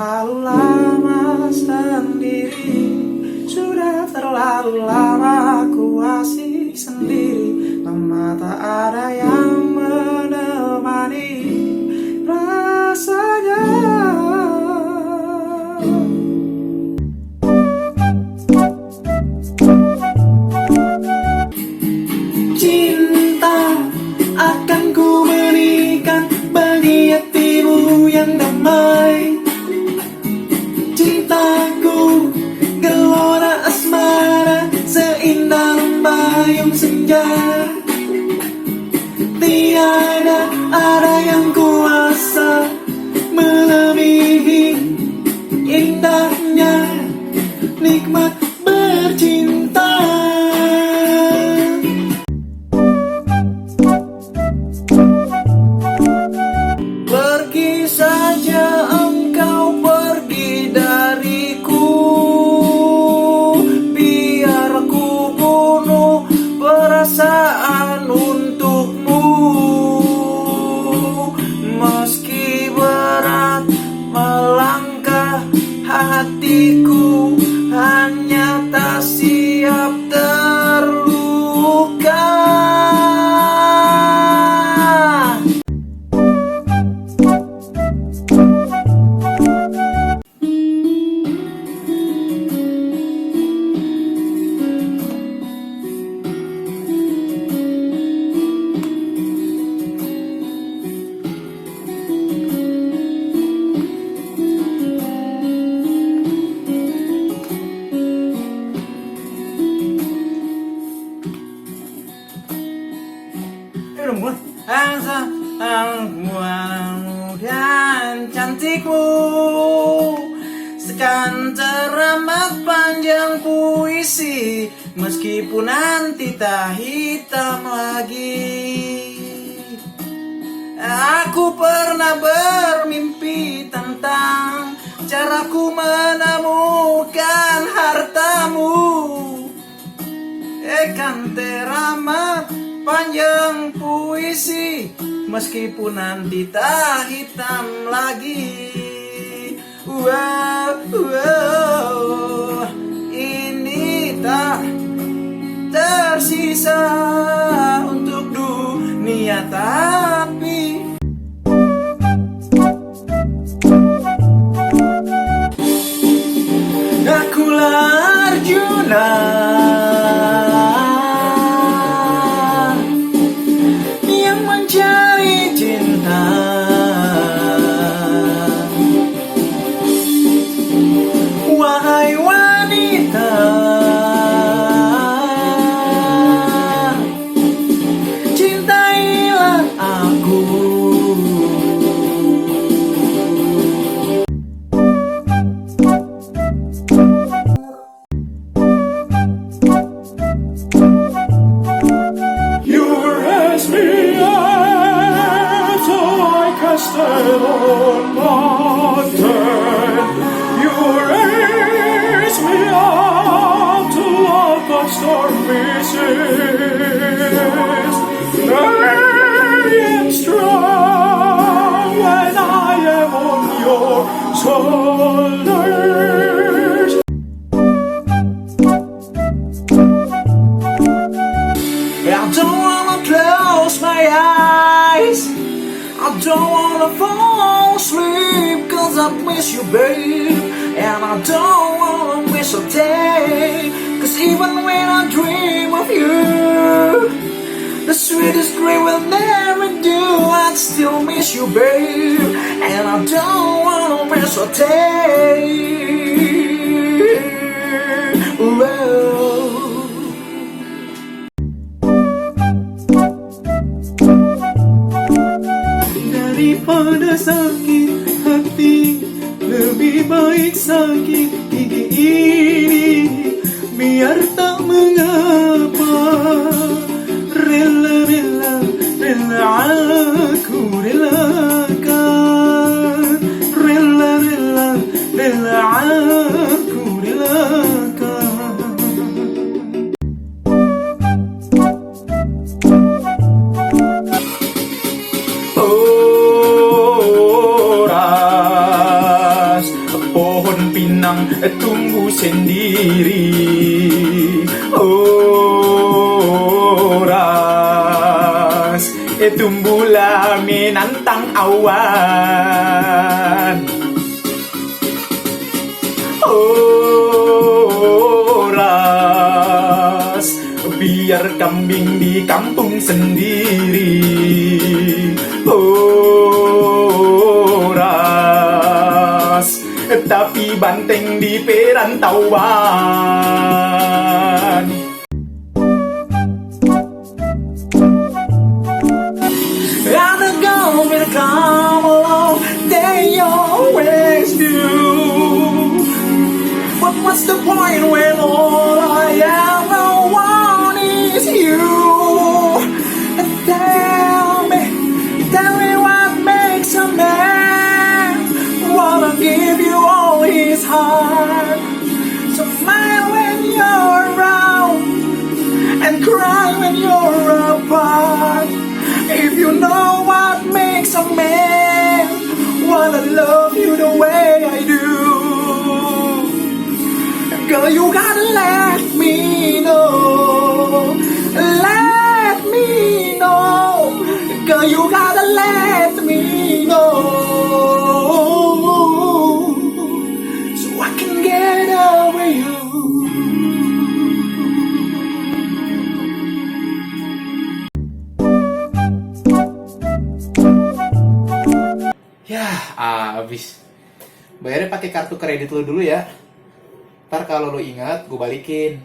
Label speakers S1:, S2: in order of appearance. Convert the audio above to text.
S1: terlalu lama sendiri, sudah terlalu lama aku asik sendiri. Lama tak ada yang menemani rasanya. Cinta akan ku berikan bagi hatimu yang damai. Cintaku gelora asmara seindah lembayung senja. Tiada ada yang kuasa melebihi indahnya nikmat bercinta. Pergi saja engkau, pergi dariku, biar ku bunuh perasaan untukmu. Meski berat melangkah hatiku, hanya tak siap terluka. Dan cantikmu sekan teramat panjang puisi, meskipun nanti tak hitam lagi. Aku pernah bermimpi tentang caraku menemukan hartamu. Kan teramat panjang puisi, meskipun nanti tak hitam lagi. Ini tak tersisa untuk dunia, tapi akulah Arjuna yang mencari cinta. Wahai wanita, cintailah aku. You raised me up so I can stand on my turn. You raised me up to walk on stormy seas. I am strong when I am on your shoulders. I don't wanna close my eyes, I don't wanna fall asleep, 'cause I miss you, babe. And I don't wanna miss a day, 'cause even when I dream of you, the sweetest dream will never do. I still miss you, babe. And I don't wanna miss a day. Whoa. Daripada sakit hati, lebih baik sakit gigi ini. Biar tak mengapa, rela aku relakan. Rela aku relakan. senang tumbuh sendiri. Oh, ras tumbuhlah menantang awan. Oh, ras biar kambing di kampung sendiri. Oh, ras tapi banteng di perantauan. And the girls will come along, they always do. But what's the point when all I ever want is you? And tell me what makes a man wanna give you all his heart. So smile when you're around and cry when you're apart. If you know what makes a man wanna love you the way I do, girl, you gotta let me know. Let me know. Girl, you gotta let me know, so I can get over you.
S2: Yah, abis. Bayarnya pakai kartu kredit lo dulu ya. Ntar kalau lo ingat, gue balikin.